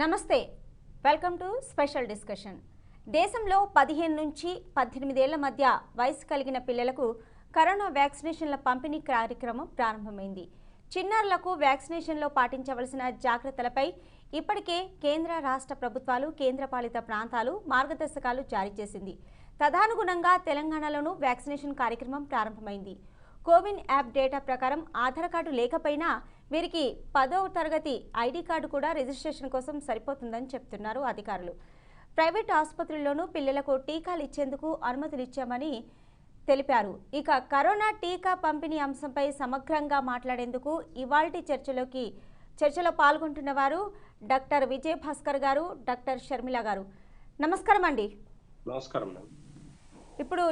నమస్తే welcome to special discussion. దేశంలో 15 నుంచి 18 ఏళ్ల మధ్య వయసు కలిగిన పిల్లలకు కరోనా వ్యాక్సినేషన్ల పంపిణీ కార్యక్రమం ప్రారంభమైంది. చిన్నారులకు వ్యాక్సినేషన్లో పాటించవలసిన జాగ్రత్తలపై ఇప్పటికే కేంద్ర రాష్ట్ర ప్రభుత్వాలు కేంద్రపాలిత ప్రాంతాలు మార్గదర్శకాలు జారీ చేసింది. తదనుగుణంగా తెలంగాణలోనూ వ్యాక్సినేషన్ కార్యక్రమం ప్రారంభమైంది. కోవిన్ యాప్ డేటా ప్రకారం ఆధార్ కార్డు లేకపోయినా వీరికి 10వ తరగతి ఐడి కార్డు కూడా రిజిస్ట్రేషన్ కోసం సరిపోతుందని చెప్తున్నారు అధికారులు. ప్రైవేట్ ఆసుపత్రుల్లోనూ పిల్లలకు టీకాలు ఇచ్చేందుకు అనుమతులు ఇచ్చామని తెలిపారు. ఇక కరోనా టీకా పంపిణీ అంశంపై సమగ్రంగా మాట్లాడేందుకు ఇవాల్టి చర్చలో పాల్గొంటున్న వారు డాక్టర్ విజయ్ భాస్కర్ గారు, డాక్టర్ షర్మిల గారు. నమస్కారం అండి. నమస్కారం. ఇప్పుడు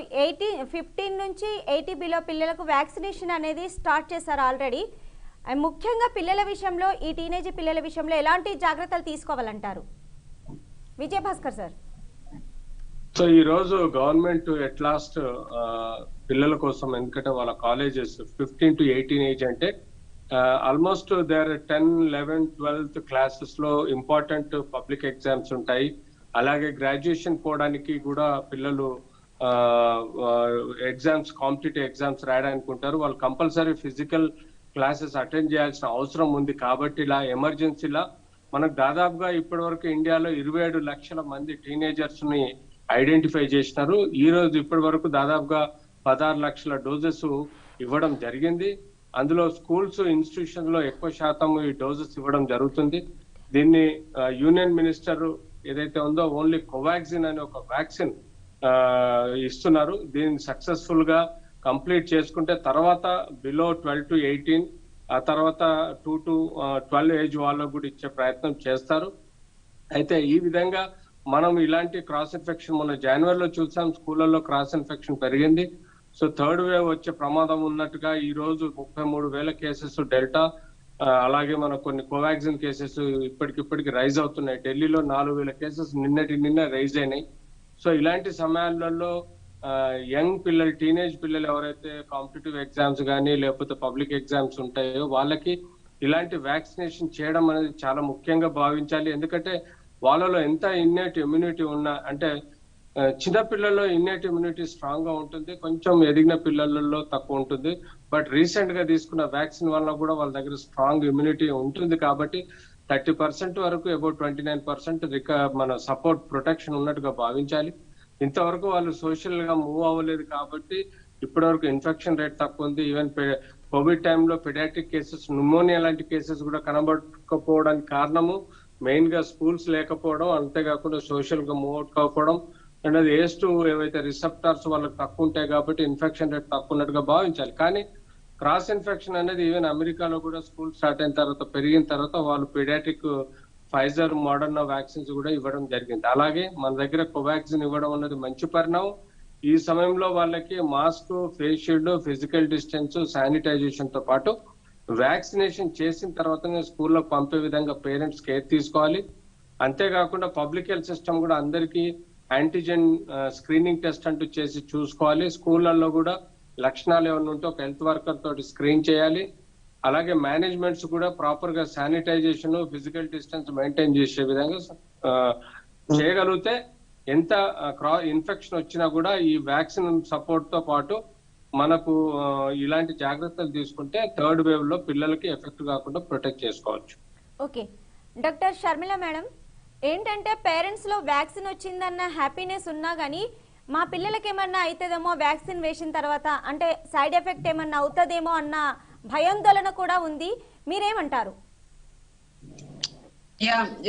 15 నుంచి 80 బిలో పిల్లలకు వ్యాక్సినేషన్ అనేది స్టార్ట్ చేశారు ఆల్రెడీ. ముఖ్యంగా పిల్లల విషయంలో, ఈ టీనేజ్ పిల్లల విషయంలో ఎలాంటి జాగ్రత్తలు తీసుకోవాలంటారు? విజయ్ భాస్కర్ సార్. సో ఈ రోజు గవర్నమెంట్ ఎట్ లాస్ట్ పిల్లల కోసం, ఎందుకంటే వాళ్ళ కాలేజెస్ 15 to 18 ఏజ్ అంటే ఆల్మోస్ట్ దేర్ 10, 11, 12th క్లాసెస్ లో ఇంపార్టెంట్ పబ్లిక్ ఎగ్జామ్స్ ఉంటాయి. అలాగే గ్రాడ్యుయేషన్ పోవడానికి కూడా పిల్లలు ఎగ్జామ్స్, కాంపిటేటివ్ ఎగ్జామ్స్ రాయడానికి ఉంటారు. వాళ్ళు కంపల్సరీ ఫిజికల్ క్లాసెస్ అటెండ్ చేయాల్సిన అవసరం ఉంది. కాబట్టి ఇలా ఎమర్జెన్సీలా మనకు దాదాపుగా ఇప్పటి వరకు ఇండియాలో 27 లక్షల మంది టీనేజర్స్ ని ఐడెంటిఫై చేసినారు. ఈ రోజు ఇప్పటి వరకు దాదాపుగా 16 లక్షల డోసెస్ ఇవ్వడం జరిగింది. అందులో స్కూల్స్, ఇన్స్టిట్యూషన్ లో ఎక్కువ శాతం ఈ డోసెస్ ఇవ్వడం జరుగుతుంది. దీన్ని యూనియన్ మినిస్టర్ ఏదైతే ఉందో ఓన్లీ కోవాక్సిన్ అనే ఒక వ్యాక్సిన్ ఇస్తున్నారు. దీన్ని సక్సెస్ఫుల్ గా కంప్లీట్ చేసుకుంటే తర్వాత బిలో 12 to 18, ఆ తర్వాత 2 to 12 ఏజ్ వాళ్ళకు కూడా ఇచ్చే ప్రయత్నం చేస్తారు. అయితే ఈ విధంగా మనం ఇలాంటి క్రాస్ ఇన్ఫెక్షన్ మొన్న జనవరిలో చూసాం, స్కూళ్ళల్లో క్రాస్ ఇన్ఫెక్షన్ పెరిగింది. సో థర్డ్ వేవ్ వచ్చే ప్రమాదం ఉన్నట్టుగా ఈ రోజు 33,000 కేసెస్ డెల్టా, అలాగే మన కొన్ని కోవాక్సిన్ కేసెస్ ఇప్పటికిప్పటికి రైజ్ అవుతున్నాయి. ఢిల్లీలో 4,000 కేసెస్ నిన్న రైజ్ అయినాయి. సో ఇలాంటి సమయాలలో యంగ్ పిల్లలు, టీనేజ్ పిల్లలు ఎవరైతే కాంపిటేటివ్ ఎగ్జామ్స్ కానీ లేకపోతే పబ్లిక్ ఎగ్జామ్స్ ఉంటాయో వాళ్ళకి ఇలాంటి వ్యాక్సినేషన్ చేయడం అనేది చాలా ముఖ్యంగా భావించాలి. ఎందుకంటే వాళ్ళలో ఎంత ఇన్నేట్ ఇమ్యూనిటీ ఉన్నా, అంటే చిన్న పిల్లల్లో ఇన్నేట్ ఇమ్యూనిటీ స్ట్రాంగ్ గా ఉంటుంది, కొంచెం ఎదిగిన పిల్లలలో తక్కువ ఉంటుంది. బట్ రీసెంట్ గా తీసుకున్న వ్యాక్సిన్ వల్ల కూడా వాళ్ళ దగ్గర స్ట్రాంగ్ ఇమ్యూనిటీ ఉంటుంది. కాబట్టి 30% వరకు అబౌట్ 29% మన సపోర్ట్, ప్రొటెక్షన్ ఉన్నట్టుగా భావించాలి. ఇంతవరకు వాళ్ళు సోషల్ గా మూవ్ అవ్వలేదు కాబట్టి ఇప్పటి వరకు ఇన్ఫెక్షన్ రేట్ తక్కువ ఉంది. ఈవెన్ కోవిడ్ టైంలో పెడియాట్రిక్ కేసెస్, న్యూమోనియా లాంటి కేసెస్ కూడా కనబడకపోవడానికి కారణము మెయిన్ గా స్కూల్స్ లేకపోవడం, అంతేకాకుండా సోషల్ గా మూవ్ అవుట్ కాకపోవడం, అండ్ అది ఏజ్2 ఏవైతే రిసెప్టార్స్ వాళ్ళకి తక్కువ ఉంటాయి కాబట్టి ఇన్ఫెక్షన్ రేట్ తక్కువ ఉన్నట్టుగా భావించాలి. కానీ క్రాస్ ఇన్ఫెక్షన్ అనేది ఈవెన్ అమెరికాలో కూడా స్కూల్ స్టార్ట్ అయిన తర్వాత, పెరిగిన తర్వాత వాళ్ళు పెడియాట్రిక్ ఫైజర్, మోడర్నా వ్యాక్సిన్స్ కూడా ఇవ్వడం జరిగింది. అలాగే మన దగ్గర కోవాక్సిన్ ఇవ్వడం అనేది మంచి పరిణామం. ఈ సమయంలో వాళ్ళకి mask, face shield, physical distance, sanitization తో పాటు వ్యాక్సినేషన్ చేసిన తర్వాతనే స్కూల్లో పంపే విధంగా పేరెంట్స్ కేర్ తీసుకోవాలి. అంతేకాకుండా పబ్లిక్ హెల్త్ సిస్టమ్ కూడా అందరికీ యాంటీజెన్ స్క్రీనింగ్ టెస్ట్ అంటూ చేసి చూసుకోవాలి. స్కూళ్ళల్లో కూడా లక్షణాలు ఏమైనా ఉంటే ఒక హెల్త్ వర్కర్ తోటి స్క్రీన్ చేయాలి. అలాగే మేనేజ్మెంట్స్ కూడా ప్రాపర్ గా శానిటైజేషన్, ఫిజికల్ డిస్టెన్స్ మెయింటైన్ చేసే విధంగా చేయగలిగితే ఎంత ఇన్ఫెక్షన్ వచ్చినా కూడా ఈ వ్యాక్సిన్ సపోర్ట్ తో పాటు మనకు ఇలాంటి జాగ్రత్తలు తీసుకుంటే థర్డ్ వేవ్ లో పిల్లలకి ఎఫెక్ట్ కాకుండా ప్రొటెక్ట్ చేసుకోవచ్చు. ఓకే డాక్టర్ షర్మిల మేడం, ఏంటంటే పేరెంట్స్ లో వ్యాక్సిన్ వచ్చిందన్న హ్యాపీనెస్ ఉన్నా గానీ మా పిల్లలకి ఏమన్నా అవుతుందేమో వ్యాక్సిన్ వేసిన తర్వాత, అంటే సైడ్ ఎఫెక్ట్ ఏమన్నా అవుతుందేమో అన్న భయాందోళన కూడా ఉంది. మీరేమంటారు?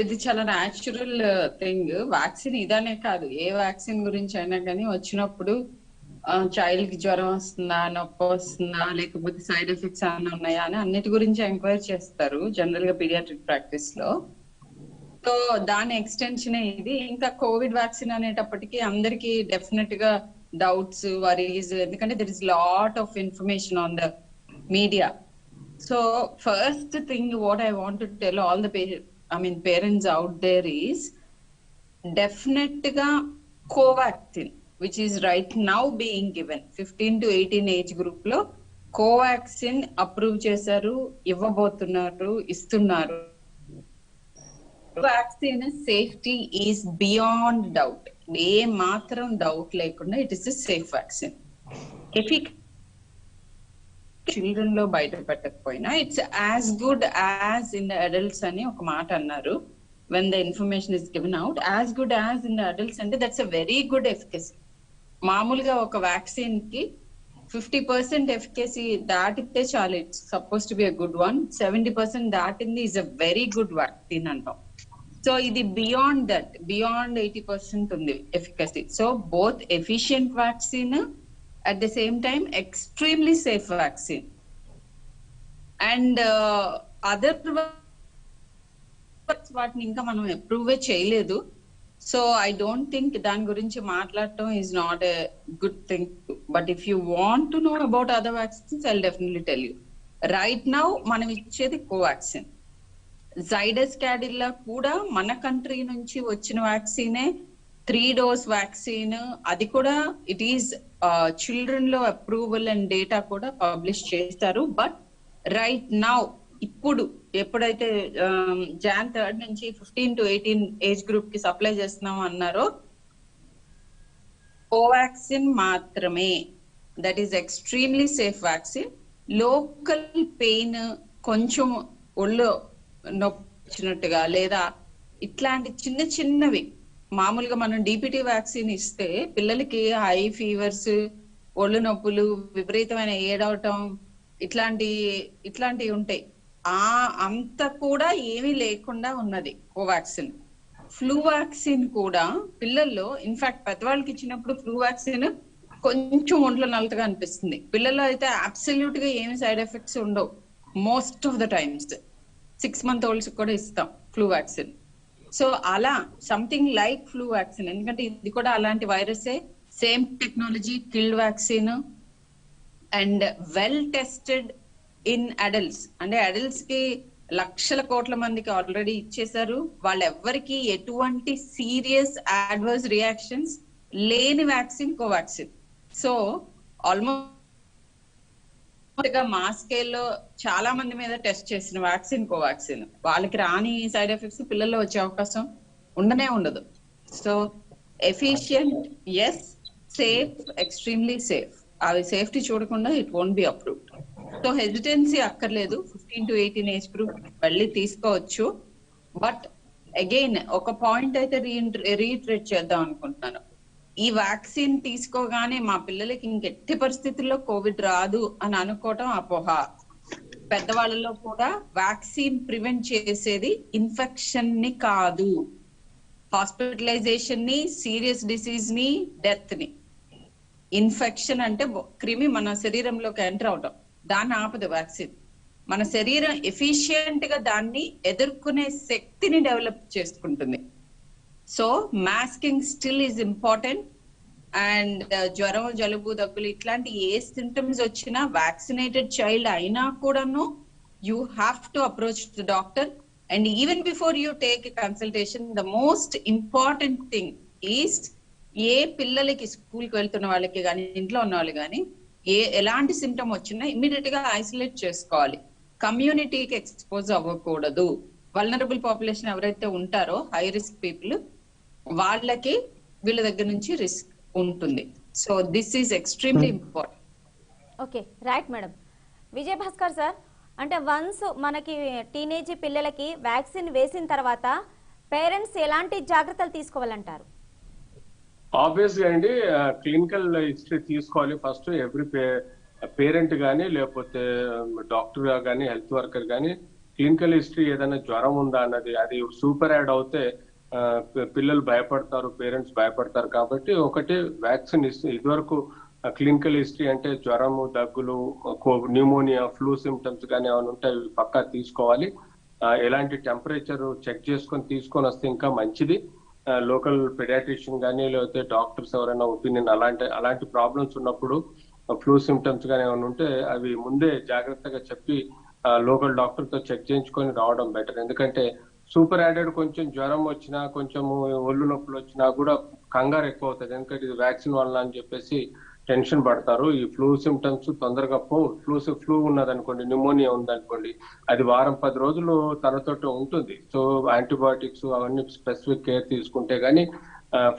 ఇది చాలా న్యాచురల్ థింగ్. వ్యాక్సిన్ ఇదనే కాదు, ఏ వ్యాక్సిన్ గురించి అయినా కానీ వచ్చినప్పుడు చైల్డ్ కి జ్వరం వస్తుందా, నొప్పి వస్తుందా, లేకపోతే సైడ్ ఎఫెక్ట్స్ ఏమైనా ఉన్నాయా అని అన్నిటి గురించి ఎంక్వైరీ చేస్తారు జనరల్ గా పీడియాట్రిక్ ప్రాక్టీస్ లో. సో దాని ఎక్స్టెన్షన్ ఇది. ఇంకా కోవిడ్ వ్యాక్సిన్ అనేటప్పటికీ అందరికి డెఫినెట్ గా డౌట్స్, వరీస్, ఎందుకంటే there is lot of information on the media. So first thing what I want to tell all the parents out there is definitely Covaxin, which is right now being given 15 to 18 age group lo Covaxin approve చేశారు, ఇవ్వబోతున్నారు, ఇస్తున్నారు. Vaccine safety is beyond doubt. ఏ మాత్రం doubt లేకుండా it is safe vaccine. Children లో బయట పెట్టకపోయినా it's as good as in the adults అని ఒక మాట అన్నారు. When the information is given out, as good as in the adults అంటే that's a very good efficacy. మామూలుగా ఒక వ్యాక్సిన్ కి 50% ఎఫికసీ దాటితే చాలు, it's suppose to be a good one. 70% దాటింది is a very good vaccine అంటాం. So ఇది beyond that, beyond 80% ఉంది efficacy. So both efficient vaccine, at the same time extremely safe vaccine. And other వాటిని ఇంకా మనం approve చేయలేదు. So I don't think దాని గురించి మాట్లాడటం is not a good thing. But if you want to know about other vaccines I will definitely tell you. Right now మనం ఇచ్చేది కోవాక్సిన్. జైడస్ క్యాడిల్లా కూడా మన కంట్రీ నుంచి వచ్చిన వ్యాక్సినే, 3 డోస్ వ్యాక్సిన్. అది కూడా ఇట్ ఈస్ చిల్డ్రన్ లో అప్రూవల్ అండ్ డేటా కూడా పబ్లిష్ చేస్తారు. బట్ రైట్ నౌ ఇప్పుడు ఎప్పుడైతే Jan 3rd నుంచి 15 to 18 ఏజ్ గ్రూప్ కి సప్లై చేస్తున్నాం అన్నారో, కోవాక్సిన్ మాత్రమే. That is extremely safe vaccine. Local pain, కొంచెం ఒళ్ళు నొప్పి వచ్చినట్టుగా లేదా ఇట్లాంటి చిన్న చిన్నవి, మామూలుగా మనం డిపిటి వ్యాక్సిన్ ఇస్తే పిల్లలకి హై ఫీవర్స్, ఒళ్ళు నొప్పులు, విపరీతమైన ఏడవటం ఇట్లాంటివి ఉంటాయి. అంత కూడా ఏమీ లేకుండా ఉన్నది కోవాక్సిన్. ఫ్లూ వ్యాక్సిన్ కూడా పిల్లల్లో, ఇన్ఫాక్ట్ పెద్దవాళ్ళకి ఇచ్చినప్పుడు ఫ్లూ వ్యాక్సిన్ కొంచెం ఒంట్లో నల్లగా అనిపిస్తుంది. పిల్లల్లో అయితే అబ్సల్యూట్ గా ఏమి సైడ్ ఎఫెక్ట్స్ ఉండవు most of the times. 6 month olds కూడా ఇస్తాం ఫ్లూ వ్యాక్సిన్. సో అలా సంథింగ్ లైక్ ఫ్లూ వ్యాక్సిన్, ఎందుకంటే ఇది కూడా అలాంటి వైరసే, same technology, killed vaccine and well tested in adults. అంటే అడల్ట్స్ కి లక్షల కోట్ల మందికి ఆల్రెడీ ఇచ్చేసారు. వాళ్ళెవ్వరికి ఎటువంటి సీరియస్ అడ్వర్స్ రియాక్షన్స్ లేని వ్యాక్సిన్ కోవాక్సిన్. సో ఆల్మోస్ట్ మా స్కేల్లో చాలా మంది మీద టెస్ట్ చేసిన వ్యాక్సిన్ కోవాక్సిన్. వాళ్ళకి రాని సైడ్ ఎఫెక్ట్స్ పిల్లల్లో వచ్చే అవకాశం ఉండనే ఉండదు. So efficient, yes, safe, extremely safe. అవి సేఫ్టీ చూడకుండా it won't be approved. So hesitancy అక్కర్లేదు. 15 to 18 ఏజ్ గ్రూప్ వెళ్ళి తీసుకోవచ్చు. బట్ అగైన్ ఒక పాయింట్ అయితే రీఇటరేట్ చేద్దాం అనుకుంటున్నాను. ఈ వ్యాక్సిన్ తీసుకోగానే మా పిల్లలకి ఇంకెట్టి పరిస్థితుల్లో కోవిడ్ రాదు అని అనుకోవటం అపోహ. పెద్దవాళ్ళలో కూడా వ్యాక్సిన్ ప్రివెంట్ చేసేది ఇన్ఫెక్షన్ ని కాదు, హాస్పిటలైజేషన్ ని, సీరియస్ డిసీజ్ ని, డెత్ ని. ఇన్ఫెక్షన్ అంటే క్రిమి మన శరీరంలోకి ఎంటర్ అవటం, దాన్ని ఆపదు వ్యాక్సిన్. మన శరీరం ఎఫిషియెంట్ గా దాన్ని ఎదుర్కొనే శక్తిని డెవలప్ చేసుకుంటుంది. So masking still is important. And జ్వరం, జలుబు, దగ్గులు ఇట్లాంటి ఏ సింటమ్స్ వచ్చినా వ్యాక్సినేటెడ్ చైల్డ్ అయినా కూడాను you have to approach the doctor. And even before you take a consultation, the most important thing is, ఏ పిల్లలకి స్కూల్కి వెళ్తున్న వాళ్ళకి కానీ ఇంట్లో ఉన్న వాళ్ళు కానీ ఎలాంటి సిమ్టమ్ వచ్చినా ఇమ్మీడియట్ గా ఐసోలేట్ చేసుకోవాలి. కమ్యూనిటీకి ఎక్స్పోజ్ అవ్వకూడదు. వల్నరబుల్ పాపులేషన్ ఎవరైతే ఉంటారో, హై రిస్క్ పీపుల్, వాళ్ళకి వీళ్ళ దగ్గర నుంచి రిస్క్ ఉంటుంది. So this is extremely important. Okay, right madam. Vijay Bhaskar sir, అంటే వన్స్ మనకి టీనేజ్ పిల్లలకి వ్యాక్సిన్ వేసిన తర్వాత పేరెంట్స్ ఎలాంటి జాగ్రత్తలు తీసుకోవాలంటారు? ఆబ్వియస్ గా అండి, క్లినికల్ హిస్టరీ తీసుకోవాలి ఫస్ట్. ఎవ్రీ పేరెంట్ కానీ లేకపోతే డాక్టర్ కానీ హెల్త్ వర్కర్ కానీ క్లినికల్ హిస్టరీ, ఏదైనా జ్వరం ఉందా అన్నది. అది సూపర్ యాడ్ అవుతే పిల్లలు భయపడతారు, పేరెంట్స్ భయపడతారు. కాబట్టి ఒకటి వ్యాక్సిన్ ఇదివరకు క్లినికల్ హిస్టరీ అంటే జ్వరము, దగ్గులు, న్యూమోనియా, ఫ్లూ సిమ్టమ్స్ కానీ ఏమైనా ఉంటే అవి పక్కా తీసుకోవాలి. ఎలాంటి టెంపరేచర్ చెక్ చేసుకొని తీసుకొని వస్తే ఇంకా మంచిది. లోకల్ పెడియాట్రిషియన్ కానీ లేకపోతే డాక్టర్స్ ఎవరైనా ఒపీనియన్, అలాంటి ప్రాబ్లమ్స్ ఉన్నప్పుడు, ఫ్లూ సిమ్టమ్స్ కానీ ఏమైనా ఉంటే అవి ముందే జాగ్రత్తగా చెప్పి లోకల్ డాక్టర్ తో చెక్ చేయించుకొని రావడం బెటర్. ఎందుకంటే సూపర్ యాడెడ్ కొంచెం జ్వరం వచ్చినా, కొంచెం ఒళ్ళు నొప్పులు వచ్చినా కూడా కంగారు ఎక్కువ అవుతుంది. ఎందుకంటే ఇది వ్యాక్సిన్ వల్ల అని చెప్పేసి టెన్షన్ పడతారు. ఈ ఫ్లూ సిమ్టమ్స్ తొందరగా ఫ్లూ ఉన్నదనుకోండి, న్యూమోనియా ఉందనుకోండి, అది వారం 10 రోజులు తనతోటి ఉంటుంది. సో యాంటీబయాటిక్స్ అవన్నీ స్పెసిఫిక్ కేర్ తీసుకుంటే గానీ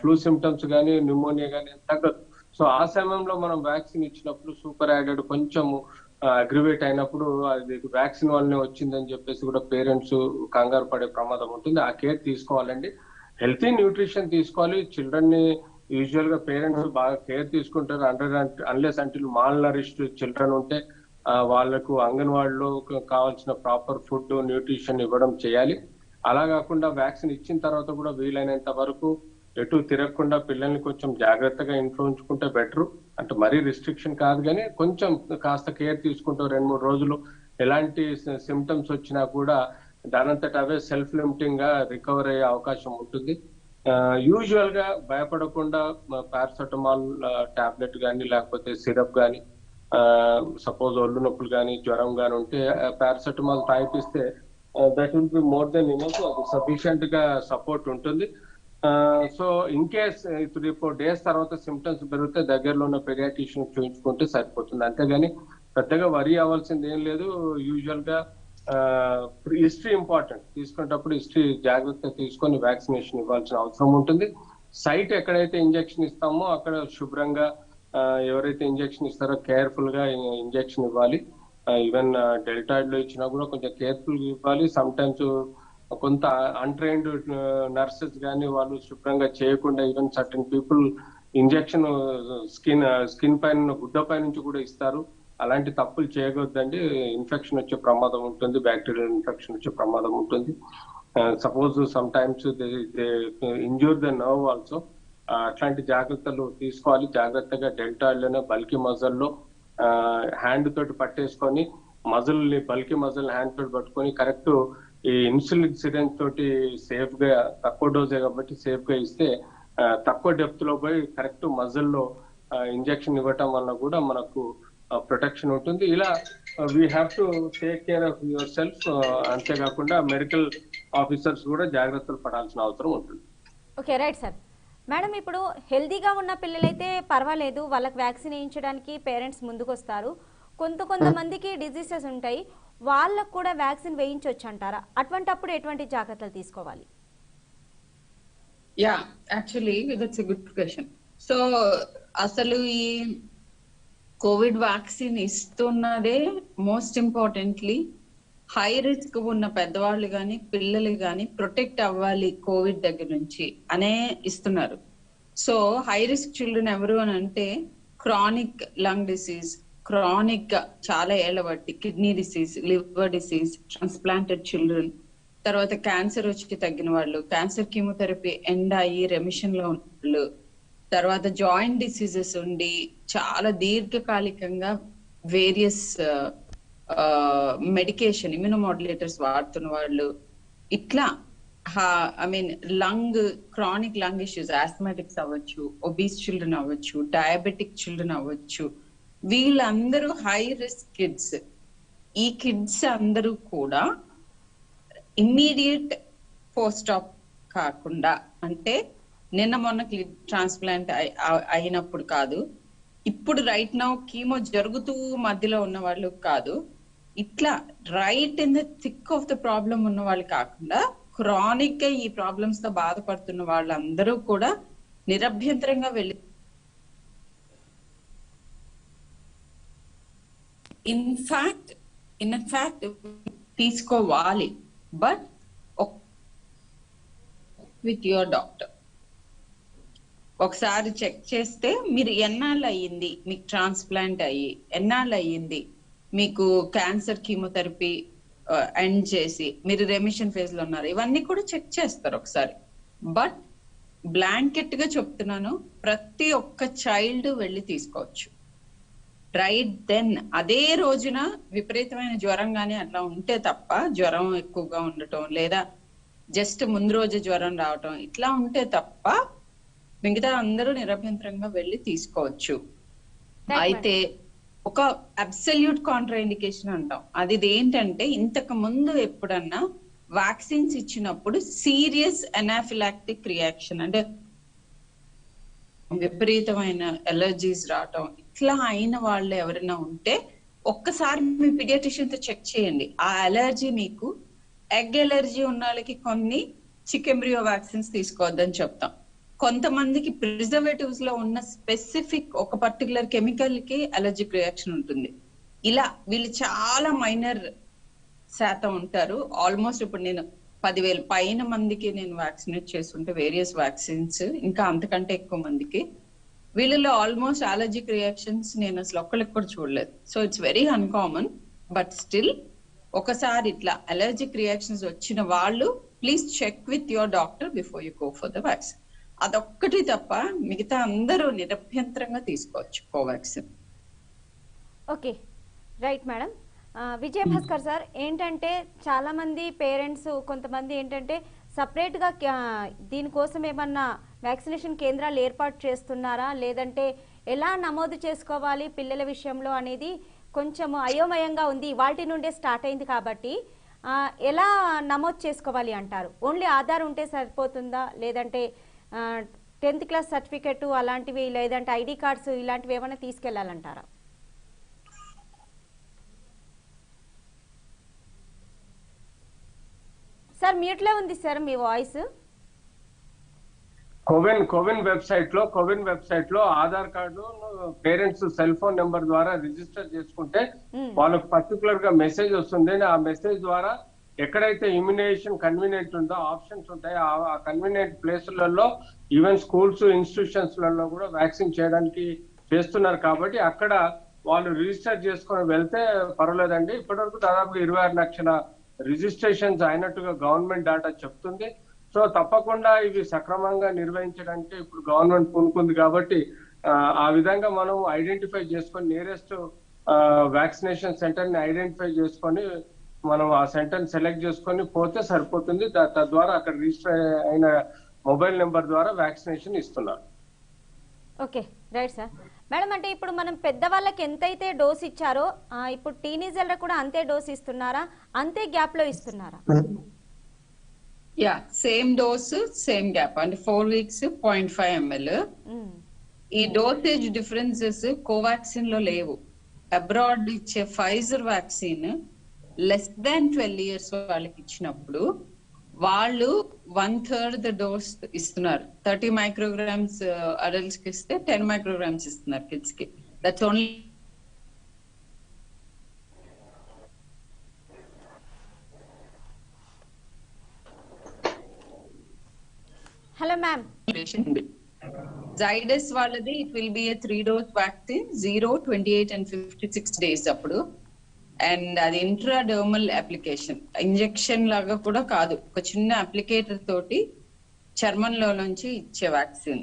ఫ్లూ సిమ్టమ్స్ కానీ న్యూమోనియా కానీ తగ్గదు. సో ఆ సమయంలో మనం వ్యాక్సిన్ ఇచ్చినప్పుడు సూపర్ యాడెడ్ కొంచెము అగ్రివేట్ అయినప్పుడు అది వ్యాక్సిన్ వల్లనే వచ్చిందని చెప్పేసి కూడా పేరెంట్స్ కంగారు పడే ప్రమాదం ఉంటుంది. ఆ కేర్ తీసుకోవాలండి. హెల్తీ న్యూట్రిషన్ తీసుకోవాలి. చిల్డ్రన్ ని యూజువల్ గా పేరెంట్స్ బాగా కేర్ తీసుకుంటారు. Unless until mall nourished children ఉంటే వాళ్లకు అంగన్వాడీలో కావాల్సిన ప్రాపర్ ఫుడ్ న్యూట్రిషన్ ఇవ్వడం చేయాలి. అలా కాకుండా వ్యాక్సిన్ ఇచ్చిన తర్వాత కూడా వీలైనంత వరకు ఎటు తిరగకుండా పిల్లల్ని కొంచెం జాగ్రత్తగా ఇంట్లో ఉంచుకుంటే బెటర్. అంటే మరీ రిస్ట్రిక్షన్ కాదు కానీ కొంచెం కాస్త కేర్ తీసుకుంటూ 2-3 రోజులు ఎలాంటి సిమ్టమ్స్ వచ్చినా కూడా దానంతట అవే సెల్ఫ్ లిమిటింగ్ గా రికవర్ అయ్యే అవకాశం ఉంటుంది. యూజువల్ గా భయపడకుండా పారాసెటమాల్ టాబ్లెట్ కానీ లేకపోతే సిరప్ కానీ, సపోజ్ ఒళ్ళు నొప్పులు కానీ జ్వరం కానీ ఉంటే పారాసెటమాల్ తాగిపిస్తే that will be more than enough. అది సఫిషియంట్ గా సపోర్ట్ ఉంటుంది. సో ఇన్ కేస్ 3-4 డేస్ తర్వాత సిమ్టమ్స్ పెరిగితే దగ్గరలో ఉన్న పెడియాట్రిషియన్ చూపించుకుంటే సరిపోతుంది. అంతేగాని పెద్దగా వరీ అవ్వాల్సింది ఏం లేదు. యూజువల్ గా హిస్టరీ ఇంపార్టెంట్. తీసుకునేటప్పుడు హిస్టరీ జాగ్రత్త తీసుకొని వ్యాక్సినేషన్ ఇవ్వాల్సిన అవసరం ఉంటుంది. సైట్ ఎక్కడైతే ఇంజెక్షన్ ఇస్తామో అక్కడ శుభ్రంగా ఎవరైతే ఇంజెక్షన్ ఇస్తారో కేర్ఫుల్ గా ఇంజెక్షన్ ఇవ్వాలి. ఈవెన్ డెల్టాయిడ్ లో ఇచ్చినా కూడా కొంచెం కేర్ఫుల్ గా ఇవ్వాలి. సమ్ టైమ్స్ కొంత అన్ట్రైన్డ్ నర్సెస్ కానీ వాళ్ళు శుభ్రంగా చేయకుండా even certain people injection skin పైన గుడ్డ పై నుంచి కూడా ఇస్తారు. అలాంటి తప్పులు చేయకూడదండి. ఇన్ఫెక్షన్ వచ్చే ప్రమాదం ఉంటుంది, బ్యాక్టీరియల్ ఇన్ఫెక్షన్ వచ్చే ప్రమాదం ఉంటుంది. Suppose some times injure the nerve also. అట్లాంటి జాగ్రత్తలు తీసుకోవాలి. జాగ్రత్తగా డెల్టాయిడ్లోనే బల్కీ మజల్లో హ్యాండ్ తోటి పట్టేసుకొని మజిల్ని బల్కీ మజిల్ హ్యాండ్ తోటి పట్టుకొని కరెక్ట్ ఈ ఇన్సులిన్ సిరెంజ్ తోటి సేఫ్ గా, తక్కువ డోసే కాబట్టి సేఫ్ గా ఇస్తే తక్కువ డెప్త్ లో పోయి కరెక్ట్ మజిల్లో ఇంజెక్షన్ ఇవ్వటం వల్ల కూడా మనకు ప్రొటెక్షన్ ఉంటుంది. ఇలా we have to take care of your self. అంతేకాకుండా మెడికల్ ఆఫీసర్స్ కూడా జాగ్రత్తలు పడాల్సిన అవసరం ఉంటుంది. Okay, right sir. మేడం, ఇప్పుడు హెల్దీగా ఉన్న పిల్లలైతే పర్వాలేదు, వాళ్ళకి వ్యాక్సిన్ వేయించడానికి పేరెంట్స్ ముందుకు వస్తారు. కొంతమందికి డిజీజెస్ ఉంటాయి, వాళ్ళకు కూడా వ్యాక్సిన్ వేయించవచ్చు అంటారా? అటువంటప్పుడు ఎటువంటి జాగ్రత్తలు తీసుకోవాలి? Yeah, actually that's a good question. So అసలు ఈ కోవిడ్ వ్యాక్సిన్ ఇస్తున్నదే మోస్ట్ ఇంపార్టెంట్లీ హై రిస్క్ ఉన్న పెద్దవాళ్ళు కానీ పిల్లలు కానీ ప్రొటెక్ట్ అవ్వాలి కోవిడ్ దగ్గర నుంచి అనే ఇస్తున్నారు. సో హై రిస్క్ చిల్డ్రన్ ఎవరు అని అంటే క్రానిక్ లంగ్ డిసీజ్, క్రానిక్ గా చాలా ఏళ్ల బట్టి kidney disease, liver disease, transplanted children, తర్వాత క్యాన్సర్ వచ్చి తగ్గిన వాళ్ళు, క్యాన్సర్ కీమోథెరపీ ఎండ్ అయ్యి రెమిషన్ లో ఉన్న వాళ్ళు, తర్వాత జాయింట్ డిసీజెస్ ఉండి చాలా దీర్ఘకాలికంగా వేరియస్ మెడికేషన్ ఇమ్యూనోమాడ్యులేటర్స్ వాడుతున్న వాళ్ళు, ఇట్లా లంగ్ క్రానిక్ లంగ్ ఇష్యూస్, ఆస్థమాటిక్స్ అవ్వచ్చు, ఒబీస్ చిల్డ్రన్ అవ్వచ్చు, డయాబెటిక్ చిల్డ్రన్ అవ్వచ్చు, వీళ్ళందరూ హై రిస్క్ కిడ్స్. ఈ కిడ్స్ అందరూ కూడా ఇమ్మీడియట్ పోస్ట్ ఆప్ కాకుండా, అంటే నిన్న మొన్న ట్రాన్స్ప్లాంట్ అయినప్పుడు కాదు, ఇప్పుడు రైట్ నౌ కీమో జరుగుతూ మధ్యలో ఉన్న వాళ్ళు కాదు, ఇట్లా right in the thick of the problem ఉన్న వాళ్ళు కాకుండా క్రానిక్ గా ఈ ప్రాబ్లమ్స్ తో బాధపడుతున్న వాళ్ళందరూ కూడా నిరభ్యంతరంగా వెళ్ళి ఇన్ఫాక్ట్ తీసుకోవాలి, బట్ విత్ యువర్ డాక్టర్. ఒకసారి చెక్ చేస్తే మీరు ఎన్నాళ్ళు అయ్యింది మీకు ట్రాన్స్ప్లాంట్ అయ్యి, ఎన్నాళ్ళు అయ్యింది మీకు క్యాన్సర్ కీమోథెరపీ ఎండ్ చేసి మీరు రెమిషన్ ఫేజ్ లో ఉన్నారు, ఇవన్నీ కూడా చెక్ చేస్తారు ఒకసారి. బట్ బ్లాంకెట్ గా చెప్తున్నాను, ప్రతి ఒక్క చైల్డ్ వెళ్ళి తీసుకోవచ్చు. రైట్ దెన్ అదే రోజున విపరీతమైన జ్వరం కానీ అట్లా ఉంటే తప్ప, జ్వరం ఎక్కువగా ఉండటం లేదా జస్ట్ ముందు రోజు జ్వరం రావటం ఇట్లా ఉంటే తప్ప మిగతా అందరూ నిరభ్యంతరంగా వెళ్ళి తీసుకోవచ్చు. అయితే ఒక అబ్సల్యూట్ కాంట్రా ఇండికేషన్ అంటాం, అది ఏంటంటే ఇంతకు ముందు ఎప్పుడన్నా వ్యాక్సిన్స్ ఇచ్చినప్పుడు సీరియస్ అనాఫిలాక్టిక్ రియాక్షన్, అంటే విపరీతమైన ఎలర్జీస్ రావటం, ఇట్లా అయిన వాళ్ళు ఎవరైనా ఉంటే ఒక్కసారి మీ పీడియాట్రిషియన్ తో చెక్ చేయండి. ఆ అలర్జీ మీకు ఎగ్ ఎలర్జీ ఉన్న వాళ్ళకి కొన్ని చికెన్బ్రియో వ్యాక్సిన్స్ తీసుకోవద్దని చెప్తాం. కొంతమందికి ప్రిజర్వేటివ్స్ లో ఉన్న స్పెసిఫిక్ ఒక పర్టికులర్ కెమికల్ కి అలర్జిక్ రియాక్షన్ ఉంటుంది. ఇలా వీళ్ళు చాలా మైనర్ శాతం ఉంటారు. ఆల్మోస్ట్ ఇప్పుడు నేను 10,000 పైన మందికి నేను వ్యాక్సినేట్ చేస్తుంటే వేరియస్ వ్యాక్సిన్స్, ఇంకా అంతకంటే ఎక్కువ మందికి, వీళ్ళలో ఆల్మోస్ట్ అలర్జిక్ రియాక్షన్స్ నేను అసలు ఒక్కరికి కూడా చూడలేదు. So it's very uncommon. But still ఒకసారి ఇట్లా అలర్జిక్ రియాక్షన్స్ వచ్చిన వాళ్ళు please check with your doctor before you go for the vaccine. అదొక్కటి తప్ప మిగతా అందరూ నిరభ్యంతరంగా తీసుకోవచ్చు Covaxin. Okay, right madam. Vijayabhaskar sir, ఏంటంటే చాలామంది పేరెంట్స్ కొంతమంది ఏంటంటే సపరేట్గా దీనికోసం ఏమన్నా వ్యాక్సినేషన్ కేంద్రాలు ఏర్పాటు చేస్తున్నారా, లేదంటే ఎలా నమోదు చేసుకోవాలి పిల్లల విషయంలో అనేది కొంచెం అయోమయంగా ఉంది. వాటి నుండే స్టార్ట్ అయింది కాబట్టి ఎలా నమోదు చేసుకోవాలి అంటారు? ఓన్లీ ఆధార్ ఉంటే సరిపోతుందా, లేదంటే 10th క్లాస్ సర్టిఫికెట్ అలాంటివి, లేదంటే ఐడి కార్డ్స్ ఇలాంటివి ఏమైనా తీసుకెళ్లాలంటారా? సార్ మ్యూట్లో ఉంది సార్ మీ వాయిస్. కోవిన్ వెబ్సైట్ లో Aadhaar card parents cell phone number ద్వారా రిజిస్టర్ చేసుకుంటే వాళ్ళకు పర్టికులర్ గా మెసేజ్ వస్తుంది. ఆ మెసేజ్ ద్వారా ఎక్కడైతే ఇమ్యునైజేషన్ కన్వీనియంట్ ఉందో ఆప్షన్స్ ఉంటాయి. ఆ కన్వీనియంట్ ప్లేసులలో ఈవెన్ స్కూల్స్ ఇన్స్టిట్యూషన్స్ లలో కూడా వ్యాక్సిన్ చేయడానికి చేస్తున్నారు. కాబట్టి అక్కడ వాళ్ళు రిజిస్టర్ చేసుకొని వెళ్తే పర్వాలేదండి. ఇప్పటివరకు దాదాపు 26 లక్షల రిజిస్ట్రేషన్స్ అయినట్టుగా గవర్నమెంట్ డాటా చెప్తుంది. సో తప్పకుండా ఇవి సక్రమంగా నిర్వహించడానికి ఇప్పుడు గవర్నమెంట్ పూనుకుంది. కాబట్టి ఆ విధంగా మనం ఐడెంటిఫై చేసుకొని నియరెస్ట్ వ్యాక్సినేషన్ సెంటర్ ని ఐడెంటిఫై చేసుకొని మనం ఆ సెంటర్ ని సెలెక్ట్ చేసుకొని పోతే సరిపోతుంది. తద్వారా అక్కడ రిజిస్టర్ అయిన మొబైల్ నెంబర్ ద్వారా వ్యాక్సినేషన్ ఇస్తున్నారు. Okay, right sir. మేడం, అంటే ఇప్పుడు మనం పెద్దవాళ్ళకి ఎంతైతే డోస్ ఇచ్చారో ఇప్పుడు టీనేజర్లకు కూడా అంతే డోస్ ఇస్తున్నారా, అంతే గ్యాప్ లో ఇస్తున్నారా? Yeah, same dose same gap, అంటే 4 weeks 0.5 ml. ఈ డోసేజ్ డిఫరెన్సెస్ కోవాక్సిన్ లో లేవు. అబ్రాడ్ ఇచ్చే Pfizer vaccine less than 12 years వాళ్ళకి ఇచ్చినప్పుడు వాళ్ళు 1/3 ద డోస్ ఇస్తున్నారు. 30 micrograms అడల్ట్స్ కి ఇస్తే 10 micrograms ఇస్తున్నారు కిడ్స్ కి. That's only. Hello ma'am. Zydus వాళ్ళది it will be 3 dose vaccine, 0, 28 and 56 days అప్పుడు. అండ్ అది ఇంట్రాడర్మల్ అప్లికేషన్, ఇంజెక్షన్ లాగా కూడా కాదు, ఒక చిన్న అప్లికేటర్ తోటి చర్మంలో నుంచి ఇచ్చే వ్యాక్సిన్.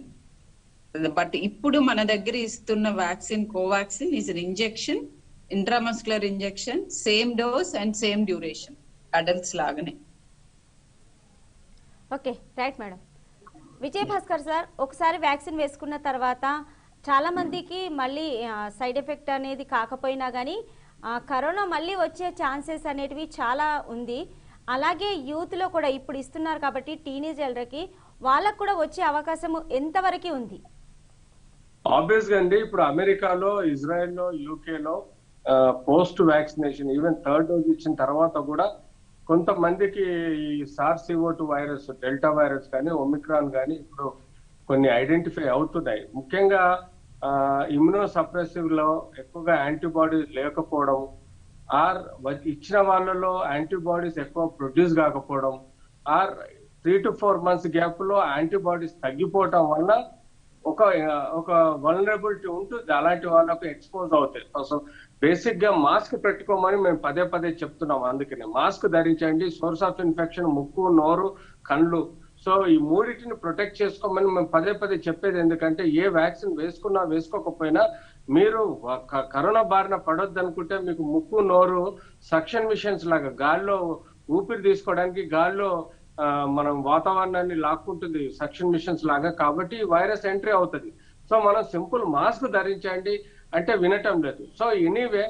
బట్ ఇప్పుడు మన దగ్గర ఇస్తున్న vaccine Covaxin is an injection, intramuscular injection, same dose and same duration adults లాగానే. Okay, right madam. Vijayabhaskar sir, ఒకసారి వ్యాక్సిన్ వేసుకున్న తర్వాత చాలా మందికి మళ్ళీ సైడ్ ఎఫెక్ట్ అనేది కాకపోయినా కానీ కరోనా మళ్ళీ వచ్చే ఛాన్సెస్ అనేటివి చాలా ఉంది. అలాగే యూత్లో కూడా ఇప్పుడు ఇస్తున్నారు కాబట్టి టీనేజర్లకి వాళ్ళకు కూడా వచ్చే అవకాశం ఎంతవరకు ఉంది? ఆబ్వియస్ గా అండి, ఇప్పుడు అమెరికాలో, ఇజ్రాయెల్లో, యూకేలో post vaccination even 3rd dose ఇచ్చిన తర్వాత కూడా కొంతమందికి ఈ SARS-CoV-2 వైరస్, డెల్టా వైరస్ కానీ ఒమిక్రాన్ కానీ ఇప్పుడు కొన్ని ఐడెంటిఫై అవుతున్నాయి. ముఖ్యంగా ఇమ్యూనో సప్రెసివ్ లో ఎక్కువగా యాంటీబాడీస్ లేకపోవడం, ఆర్ ఇచ్చిన వాళ్ళలో యాంటీబాడీస్ ఎక్కువ ప్రొడ్యూస్ కాకపోవడం, ఆర్ 3 to 4 months గ్యాప్ లో యాంటీబాడీస్ తగ్గిపోవటం వల్ల ఒక వల్నరబిలిటీ ఉంటుంది. అలాంటి వాళ్ళకు ఎక్స్పోజ్ అవుతాయి. సో బేసిక్ గా మాస్క్ పెట్టుకోమని మేము పదే చెప్తున్నాం. అందుకనే మాస్క్ ధరించండి. సోర్స్ ఆఫ్ ఇన్ఫెక్షన్ ముక్కు, నోరు, కళ్ళు, సో ఈ మూడింటిని ప్రొటెక్ట్ చేసుకోమని మేము పదే చెప్పేది. ఎందుకంటే ఏ వ్యాక్సిన్ వేసుకున్నా వేసుకోకపోయినా మీరు కరోనా బారిన పడొద్దు అనుకుంటే మీకు ముక్కు, నోరు సక్షన్ మిషన్స్ లాగా గాల్లో ఊపిరి తీసుకోవడానికి గాల్లో మనం వాతావరణాన్ని లాక్కుంటుంది సక్షన్ మిషన్స్ లాగా. కాబట్టి వైరస్ ఎంట్రీ అవుతుంది. సో మనం సింపుల్ మాస్క్ ధరించండి అంటే వినటం లేదు. సో ఎనీవే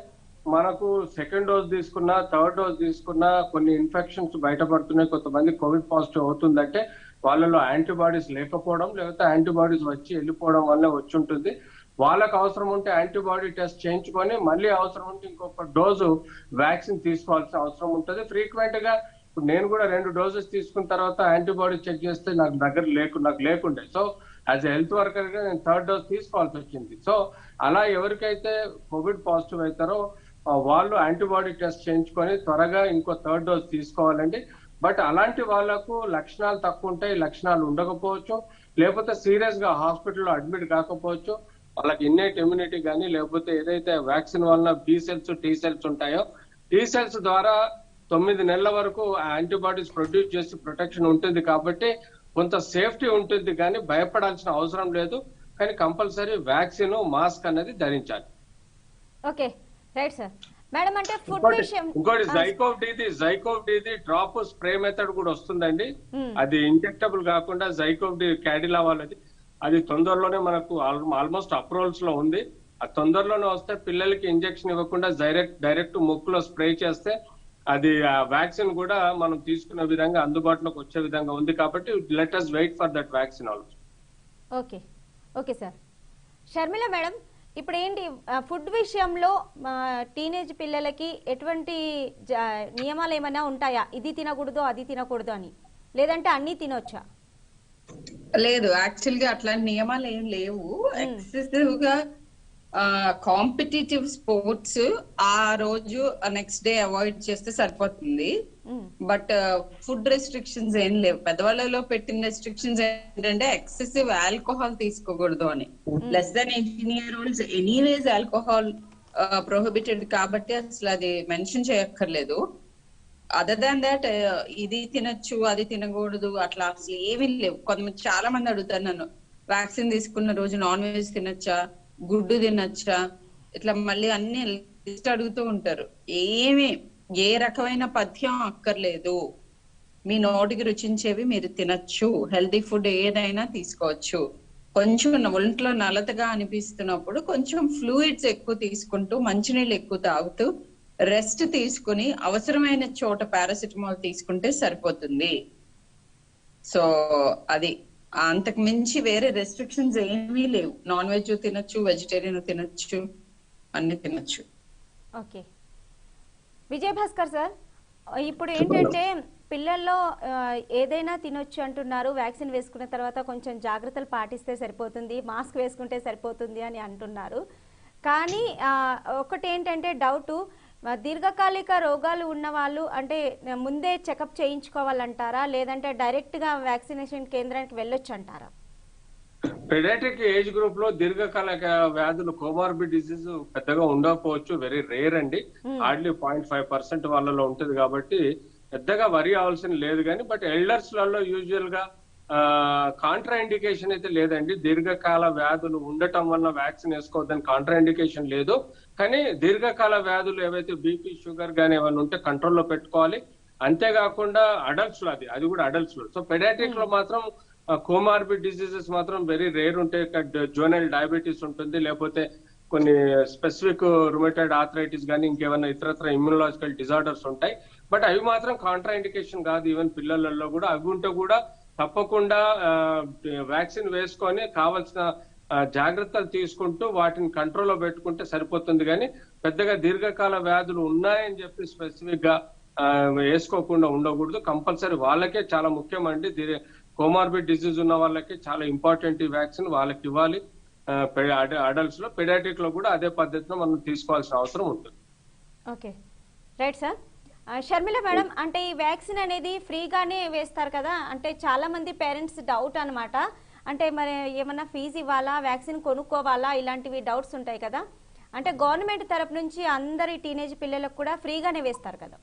మనకు 2nd డోస్ తీసుకున్నా 3rd డోస్ తీసుకున్నా కొన్ని ఇన్ఫెక్షన్స్ బయటపడుతున్నాయి. కొంతమంది కోవిడ్ పాజిటివ్ అవుతుందంటే వాళ్ళలో యాంటీబాడీస్ లేకపోవడం లేకపోతే యాంటీబాడీస్ వచ్చి వెళ్ళిపోవడం వల్ల వచ్చి ఉంటుంది. వాళ్ళకు అవసరం ఉంటే యాంటీబాడీ టెస్ట్ చేయించుకొని మళ్ళీ అవసరం ఉంటే ఇంకొక డోసు వ్యాక్సిన్ తీసుకోవాల్సిన అవసరం ఉంటుంది. ఫ్రీక్వెంట్ గా ఇప్పుడు నేను కూడా 2 డోసెస్ తీసుకున్న తర్వాత యాంటీబాడీ చెక్ చేస్తే నాకు లేకుండే. So as a health worker గా నేను 3rd డోస్ తీసుకోవాల్సి వచ్చింది. సో అలా ఎవరికైతే కోవిడ్ పాజిటివ్ అవుతారో వాళ్ళు యాంటీబాడీ టెస్ట్ చేయించుకొని త్వరగా ఇంకో 3rd డోస్ తీసుకోవాలండి. బట్ అలాంటి వాళ్ళకు లక్షణాలు తక్కువ ఉంటాయి, లక్షణాలు ఉండకపోవచ్చు, లేకపోతే సీరియస్ గా హాస్పిటల్లో అడ్మిట్ కాకపోవచ్చు. వాళ్ళకి ఇన్నేట్ ఇమ్యూనిటీ కానీ లేకపోతే ఏదైతే వ్యాక్సిన్ వలన బి సెల్స్ టీ సెల్స్ ఉంటాయో టీ సెల్స్ ద్వారా 9 నెలల వరకు యాంటీబాడీస్ ప్రొడ్యూస్ చేసి ప్రొటెక్షన్ ఉంటుంది. కాబట్టి కొంత సేఫ్టీ ఉంటుంది కానీ భయపడాల్సిన అవసరం లేదు. కానీ కంపల్సరీ వ్యాక్సిన్ మాస్క్ అనేది ధరించాలి. Okay, right sir. మేడం అంటే ఫుడ్ విషయం ఇంకోటి ZyCoV D drop spray method కూడా వస్తుందండి. అది ఇంజెక్టబుల్ కాకుండా జైకోవ్ డి క్యాడిలా వాళ్ళది, అది తొందరలోనే మనకు ఆల్మోస్ట్ అప్రూవల్స్ లో ఉంది. అది తొందరలోనే వస్తే పిల్లలకి ఇంజెక్షన్ ఇవ్వకుండా డైరెక్ట్ ముక్కులో స్ప్రే చేస్తే అది వ్యాక్సిన్ కూడా మనం తీసుకున్న విధంగా అందుబాటులోకి వచ్చే విధంగా ఉంది. కాబట్టి let us wait for that vaccine also. Okay, okay sir. Sharmila madam, ఇప్పుడు ఏంటి ఫుడ్ విషయంలో టీనేజ్ పిల్లలకి ఎటువంటి నియమాలు ఏమైనా ఉంటాయా? ఇది తినకూడదు అది తినకూడదు అని, లేదంటే అన్ని తినొచ్చా? లేదు, యాక్చువల్ గా అట్లాంటి నియమాలు ఏం లేవు. ఎక్సెసివ్ గా కాంపిటేటివ్ స్పోర్ట్స్ ఆ రోజు నెక్స్ట్ డే అవాయిడ్ చేస్తే సరిపోతుంది. బట్ ఫుడ్ రెస్ట్రిక్షన్స్ ఏం లేవు. పెద్దవాళ్ళలో పెట్టిన రెస్ట్రిక్షన్స్ ఏంటంటే ఎక్సెసివ్ ఆల్కహాల్ తీసుకోకూడదు అని. Less than 18 year olds anyways alcohol prohibited కాబట్టి అసలు అది మెన్షన్ చేయక్కర్లేదు. అదర్ దాన్ దాట్ ఇది తినొచ్చు అది తినకూడదు అట్లా అసలు ఏమీ లేవు. కొంతమంది చాలా మంది అడుగుతారు నన్ను, వ్యాక్సిన్ తీసుకున్న రోజు నాన్ వెజ్ తినొచ్చా, గుడ్డు తినొచ్చా, ఇట్లా మళ్ళీ అన్ని లిస్ట్ అడుగుతూ ఉంటారు. ఏ రకమైన పథ్యం అక్కర్లేదు. మీ నోటికి రుచించేవి మీరు తినొచ్చు. హెల్తీ ఫుడ్ ఏదైనా తీసుకోవచ్చు. కొంచెం ఒంట్లో నలతగా అనిపిస్తున్నప్పుడు కొంచెం ఫ్లూయిడ్స్ ఎక్కువ తీసుకుంటూ మంచినీళ్ళు ఎక్కువ తాగుతూ రెస్ట్ తీసుకుని అవసరమైన చోట పారాసిటమాల్ తీసుకుంటే సరిపోతుంది. సో అది అంతకు మించి వేరే రెస్ట్రిక్షన్స్ ఏమీ లేవు. నాన్ వెజ్ తినొచ్చు, వెజిటేరియన్ తినొచ్చు, అన్ని తినొచ్చు. ఓకే, విజయ్ భాస్కర్ సార్, ఇప్పుడు ఏంటంటే పిల్లల్లో ఏదైనా తినొచ్చు అంటున్నారు, వ్యాక్సిన్ వేసుకున్న తర్వాత కొంచెం జాగ్రత్తలు పాటిస్తే సరిపోతుంది, మాస్క్ వేసుకుంటే సరిపోతుంది అని అంటున్నారు. కానీ ఒకటి ఏంటంటే డౌటు, దీర్ఘకాలిక రోగాలు ఉన్న వాళ్ళు అంటే ముందే చెకప్ చేయించుకోవాలంటారా, లేదంటే డైరెక్ట్గా వ్యాక్సినేషన్ కేంద్రానికి వెళ్ళొచ్చు అంటారా? పెడియాట్రిక్ ఏజ్ గ్రూప్ లో దీర్ఘకాలిక వ్యాధులు కోమార్బిడ్ డిసీజ్ పెద్దగా ఉండకపోవచ్చు, వెరీ రేర్ అండి. హార్డ్లీ 0.5% వాళ్ళలో ఉంటుంది కాబట్టి పెద్దగా వరి అవ్వాల్సిన లేదు. కానీ బట్ ఎల్డర్స్ లలో యూజువల్ గా కాంట్రా ఇండికేషన్ అయితే లేదండి. దీర్ఘకాల వ్యాధులు ఉండటం వల్ల వ్యాక్సిన్ వేసుకోవద్దని కాంట్రా ఇండికేషన్ లేదు. కానీ దీర్ఘకాల వ్యాధులు ఏవైతే బీపీ షుగర్ గానీ ఏమైనా ఉంటే కంట్రోల్లో పెట్టుకోవాలి. అంతేకాకుండా అడల్ట్స్ లో అది కూడా అడల్ట్స్ లో. సో పెడియాట్రిక్ లో మాత్రం కోమార్బిడ్ డిసీజెస్ మాత్రం వెరీ రేర్ ఉంటాయి. జోనల్ డయాబెటీస్ ఉంటుంది, లేకపోతే కొన్ని స్పెసిఫిక్ రుమటైడ్ ఆర్థరైటిస్ కానీ ఇంకేమైనా ఇతరత్ర ఇమ్యూనలాజికల్ డిజార్డర్స్ ఉంటాయి. బట్ అవి మాత్రం కాంట్రా ఇండికేషన్ కాదు. ఈవెన్ పిల్లలలో కూడా అవి ఉంటే కూడా తప్పకుండా వ్యాక్సిన్ వేసుకొని కావాల్సిన జాగ్రత్తలు తీసుకుంటూ వాటిని కంట్రోల్లో పెట్టుకుంటే సరిపోతుంది. కానీ పెద్దగా దీర్ఘకాల వ్యాధులు ఉన్నాయని చెప్పి స్పెసిఫిక్ గా వేసుకోకుండా ఉండకూడదు. కంపల్సరీ వాళ్ళకే చాలా ముఖ్యమండి. కోమార్బిడ్ డిసీజ్ ఉన్న వాళ్ళకి చాలా ఇంపార్టెంట్ ఈ వ్యాక్సిన్, వాళ్ళకి ఇవ్వాలి. అడల్ట్స్ లో, పెడియాట్రిక్ లో కూడా అదే పద్ధతిలో మనం తీసుకోవాల్సిన అవసరం ఉంటుంది. Okay, right sir. Sharmila madam, అంటే ఈ వ్యాక్సిన్ అనేది ఫ్రీగానే వేస్తారు కదా, అంటే చాలా మంది పేరెంట్స్ డౌట్ అనమాట. అంటే మరి ఏమన్నా ఫీజు ఇవ్వాలా, వ్యాక్సిన్ కొనుక్కోవాలా, ఇలాంటివి డౌట్స్ ఉంటాయి కదా. అంటే గవర్నమెంట్ తరపు నుంచి అందరి టీనేజ్ పిల్లలకు కూడా ఫ్రీగానే వేస్తారు కదా?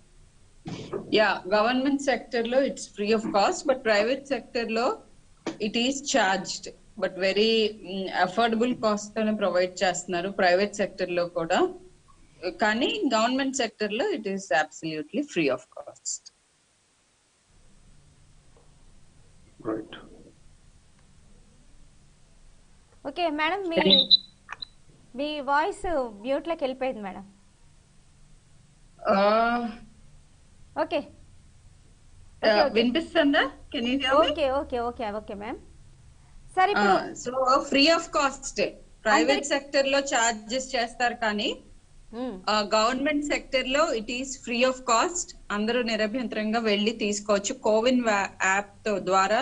యా, గవర్నమెంట్ సెక్టర్ లో it's free of cost, but private sector లో it is charged. But very affordable cost తోనే ప్రొవైడ్ చేస్తున్నారు ప్రైవేట్ సెక్టర్ లో కూడా. కానీ గవర్నమెంట్ సెక్టర్ లో it is absolutely free of cost. Okay madam, మీ వాయిస్ మ్యూట్ లోకి వెళ్ళిపోయింది మేడం. ఓకే వినిపిస్తుందా? Can you hear me? Okay okay okay okay ma'am. Sir ఇప్పుడు so free of cost. Private sector లో చార్జెస్ చేస్తారు కానీ గవర్నమెంట్ సెక్టర్ లో it is free of cost. అందరూ నిరభ్యంతరంగా వెళ్ళి తీసుకోవచ్చు. కోవిన్ యాప్ ద్వారా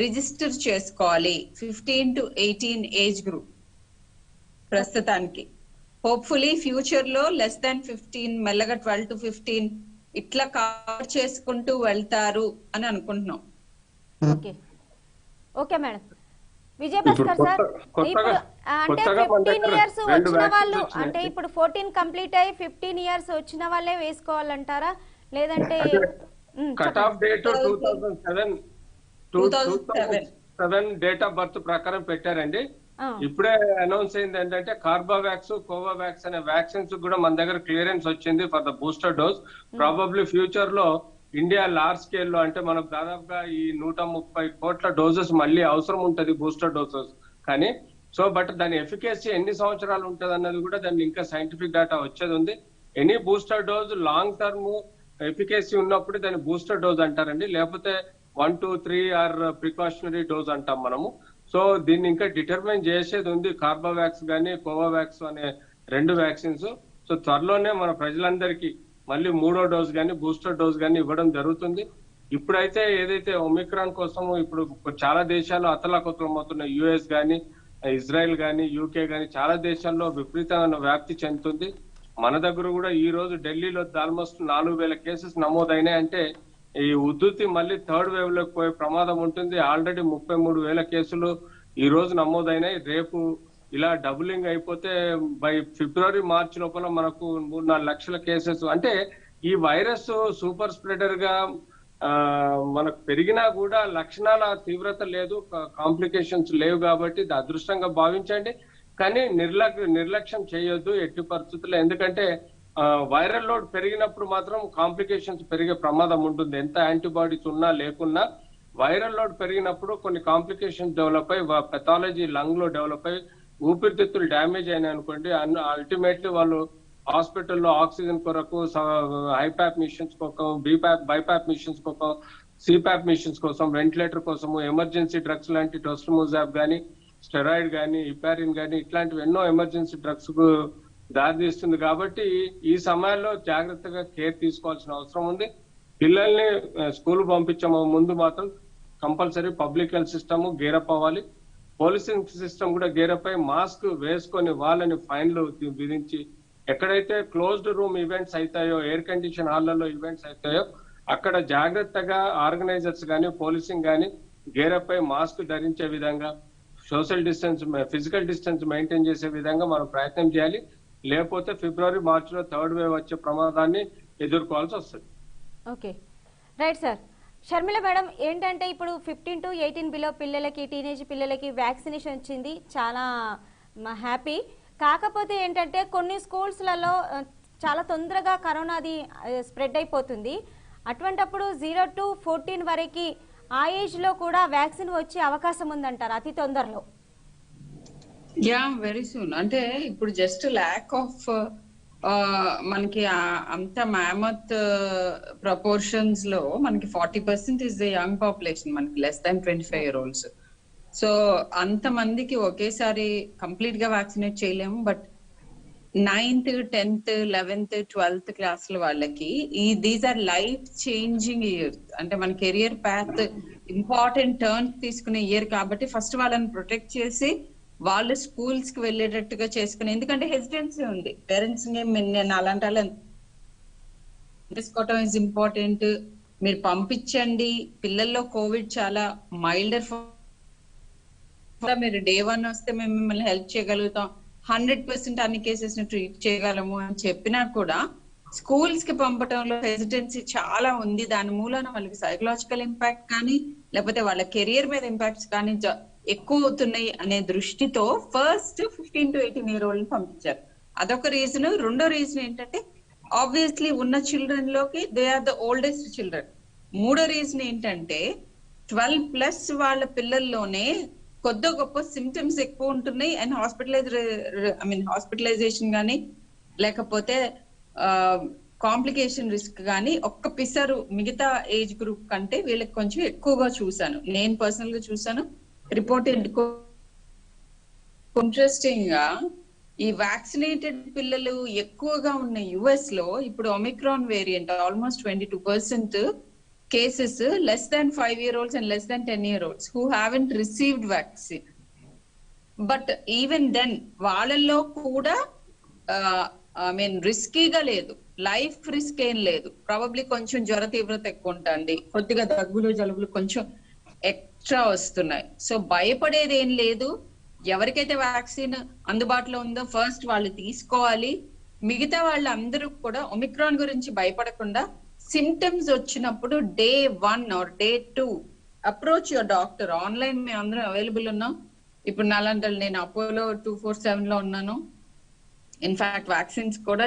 రిజిస్టర్ చేసుకోవాలి. 15 to 18 ఏజ్ గ్రూప్ ప్రస్తుతానికి. హోప్ఫుల్లీ ఫ్యూచర్ లో లెస్ దాన్ 15, మెల్లగా 12 to 15 ఇట్లా కవర్ చేసుకుంటూ వెళ్తారు అని అనుకుంటున్నాం. Okay okay madam. Vijayabhaskar sir, ఇప్పుడు అంటే 15 ఇయర్స్ వచ్చిన వాళ్ళు, అంటే ఇప్పుడు 14 కంప్లీట్ అయ్యి 15 ఇయర్స్ వచ్చిన వాళ్ళే వేసుకోవాలంటారా, లేదంటే cut off date 2007 date of birth ప్రకారం పెట్టారండి. ఇప్పుడే అనౌన్స్ అయింది ఏంటంటే కార్బోవాక్స్, కోవావాక్స్ అనే వ్యాక్సిన్స్ కూడా మన దగ్గర క్లియరెన్స్ వచ్చింది for the booster dose. Probably future లో ఇండియా లార్జ్ స్కేల్ లో అంటే మనకు దాదాపుగా ఈ 130 కోట్ల డోసెస్ మళ్ళీ అవసరం ఉంటది బూస్టర్ డోసెస్. కానీ సో బట్ దాని ఎఫికేసీ ఎన్ని సంవత్సరాలు ఉంటది అన్నది కూడా దాన్ని ఇంకా సైంటిఫిక్ డేటా వచ్చేది ఉంది. Any booster dose long term efficacy ఉన్నప్పుడు దాన్ని బూస్టర్ డోస్ అంటారండి. లేకపోతే 1, 2, 3 ఆర్ ప్రికాషనరీ డోస్ అంటాం మనము. సో దీన్ని ఇంకా డిటర్మైన్ చేసేది ఉంది, కార్బోవాక్స్ గానీ కోవావాక్స్ అనే 2 వ్యాక్సిన్స్. సో త్వరలోనే మన ప్రజలందరికీ మళ్ళీ 3వ డోస్ గానీ బూస్టర్ డోస్ గానీ ఇవ్వడం జరుగుతుంది. ఇప్పుడైతే ఏదైతే ఒమిక్రాన్ కోసం ఇప్పుడు చాలా దేశాలు అతలాకుతలమవుతున్నాయి. యుఎస్ గానీ, ఇజ్రాయెల్ గానీ, యూకే గానీ చాలా దేశాల్లో విపరీతమైన వ్యాప్తి చెందుతుంది. మన దగ్గర కూడా ఈ రోజు ఢిల్లీలో ఆల్మోస్ట్ 4,000 కేసెస్ నమోదైనాయి. అంటే ఈ ఉధృతి మళ్ళీ 3rd వేవ్ లోకి పోయే ప్రమాదం ఉంటుంది. ఆల్రెడీ 33,000 కేసులు ఈ రోజు నమోదైనాయి. రేపు ఇలా డబులింగ్ అయిపోతే బై ఫిబ్రవరి, మార్చి లోపల మనకు 3-4 లక్షల కేసెస్. అంటే ఈ వైరస్ సూపర్ స్ప్రెడర్ గా మనకు పెరిగినా కూడా లక్షణాల తీవ్రత లేదు, కాంప్లికేషన్స్ లేవు. కాబట్టి అదృష్టంగా భావించండి. కానీ నిర్లక్ష్యం చేయొద్దు ఎట్టి పరిస్థితుల్లో. ఎందుకంటే వైరల్ లోడ్ పెరిగినప్పుడు మాత్రం కాంప్లికేషన్స్ పెరిగే ప్రమాదం ఉంటుంది. ఎంత యాంటీబాడీస్ ఉన్నా లేకున్నా వైరల్ లోడ్ పెరిగినప్పుడు కొన్ని కాంప్లికేషన్స్ డెవలప్ అయ్యి పెథాలజీ లంగ్ లో డెవలప్ అయ్యి ఊపిరితిత్తులు డ్యామేజ్ అయినాయి అనుకోండి, అల్టిమేట్లీ వాళ్ళు హాస్పిటల్లో ఆక్సిజన్ కొరకు, హైపాప్ మిషన్స్ కోసం, బైపాప్ మిషన్స్ కోసం, సిపాప్ మిషన్స్ కోసం, వెంటిలేటర్ కోసము, ఎమర్జెన్సీ డ్రగ్స్ లాంటి టోస్టమోజాబ్ గానీ, స్టెరాయిడ్ గానీ, ఇపారిన్ గానీ ఇట్లాంటివి ఎన్నో ఎమర్జెన్సీ డ్రగ్స్ కు దారితీస్తుంది. కాబట్టి ఈ సమయాల్లో జాగ్రత్తగా కేర్ తీసుకోవాల్సిన అవసరం ఉంది. పిల్లల్ని స్కూల్ పంపించే ముందు మాత్రం compulsory public health system gear up అవ్వాలి. పోలీసింగ్ సిస్టమ్ కూడా గేరప్ అయి మాస్క్ వేసుకొని వాళ్ళని ఫైన్లు విధించి, ఎక్కడైతే క్లోజ్డ్ రూమ్ ఈవెంట్స్ అవుతాయో, ఎయిర్ కండిషన్ హాళ్లలో ఈవెంట్స్ అవుతాయో అక్కడ జాగ్రత్తగా ఆర్గనైజర్స్ గానీ, పోలీసింగ్ గానీ గేరప్ అయి మాస్క్ ధరించే విధంగా, social distance, physical distance maintain చేసే విధంగా మనం ప్రయత్నం చేయాలి. లేకపోతే ఫిబ్రవరి, మార్చిలో 3rd వేవ్ వచ్చే ప్రమాదాన్ని ఎదుర్కోవాల్సి వస్తుంది. Okay right sir. Sharmila madam, ఏంటంటే ఇప్పుడు 15 to 18 బిలో పిల్లలకి, టీనేజ్ పిల్లలకి వ్యాక్సినేషన్ వచ్చింది, చాలా హ్యాపీ. కాకపోతే ఏంటంటే కొన్ని స్కూల్స్లలో చాలా తొందరగా కరోనాది స్ప్రెడ్ అయిపోతుంది. అటువంటప్పుడు 0 to 14 వరకు ఆ ఏజ్ లో కూడా వ్యాక్సిన్ వచ్చే అవకాశం ఉందంటారు అతి తొందరలో? Yeah, very soon. అంటే ఇప్పుడు జస్ట్ ల్యాక్ ఆఫ్ మనకి అంత మ్యామత్ ప్రపోర్షన్స్ లో మనకి 40% ఇస్ ద యంగ్ పాపులేషన్, మనకి less than 25 year olds. So అంత మందికి ఒకేసారి కంప్లీట్ గా వ్యాక్సినేట్ చేయలేము. But 9th, 10th, 11th, 12th క్లాసుల వాళ్ళకి these are life changing year. అంటే మన కెరియర్ పాత్ ఇంపార్టెంట్ టర్న్ తీసుకునే ఇయర్ కాబట్టి ఫస్ట్ వాళ్ళని ప్రొటెక్ట్ చేసి వాళ్ళు స్కూల్స్ కి వెళ్ళేటట్టుగా చేసుకుని, ఎందుకంటే హెసిటెన్సీ ఉంది పేరెంట్స్. నేను అలాంటి వాళ్ళని తీసుకోవటం ఇస్ ఇంపార్టెంట్. మీరు పంపించండి. పిల్లల్లో కోవిడ్ చాలా మైల్డర్. మీరు day 1 వస్తే మేము మిమ్మల్ని హెల్ప్ చేయగలుగుతాం, 100% అన్ని కేసెస్ ని ట్రీట్ చేయగలము అని చెప్పినా కూడా స్కూల్స్ కి పంపటంలో హెసిటెన్సీ చాలా ఉంది. దాని మూలాన వాళ్ళకి సైకలాజికల్ ఇంపాక్ట్ కానీ, లేకపోతే వాళ్ళ కెరియర్ మీద ఇంపాక్ట్స్ కానీ ఎక్కువ అవుతున్నాయి అనే దృష్టితో ఫస్ట్ 15 to 18 year old పంపించారు. అదొక రీజన్. రెండో రీజన్ ఏంటంటే ఆబ్వియస్లీ ఉన్న చిల్డ్రన్ లోకి they are the oldest children. మూడో రీజన్ ఏంటంటే 12+ వాళ్ళ పిల్లల్లోనే కొద్ది గొప్ప సిమ్టమ్స్ ఎక్కువ ఉంటున్నాయి. అండ్ హాస్పిటలైజేషన్ కానీ, లేకపోతే కాంప్లికేషన్ రిస్క్ కానీ ఒక్క పిసరు మిగతా ఏజ్ గ్రూప్ కంటే వీళ్ళకి కొంచెం ఎక్కువగా చూసాను, నేను పర్సనల్ గా చూసాను. రిపోర్టెడ్ ఇంట్రెస్టింగ్ గా ఈ వ్యాక్సినేటెడ్ పిల్లలు ఎక్కువగా ఉన్న యుఎస్ లో ఇప్పుడు Omicron variant almost 22% cases less than 5-year-olds and less than 10-year-olds who haven't received vaccine. But even then వాళ్ళల్లో కూడా ఐ మీన్ రిస్కీగా లేదు, లైఫ్ రిస్క్ ఏం లేదు. ప్రాబబ్లీ కొంచెం జ్వర తీవ్రత ఎక్కువ ఉంటుంది, కొద్దిగా దగ్గులు జలుబులు కొంచెం ఎక్స్ట్రా వస్తున్నాయి. సో భయపడేది ఏం లేదు. ఎవరికైతే వ్యాక్సిన్ అందుబాటులో ఉందో ఫస్ట్ వాళ్ళు తీసుకోవాలి. మిగతా వాళ్ళందరూ కూడా ఒమిక్రాన్ గురించి భయపడకుండా సిమ్టమ్స్ వచ్చినప్పుడు day 1 or day 2 approach your doctor. Online మేము అందరం అవైలబుల్ ఉన్నాం. ఇప్పుడు నాలంటే నేను అపోలో 247 లో ఉన్నాను. ఇన్ఫాక్ట్ వ్యాక్సిన్స్ కూడా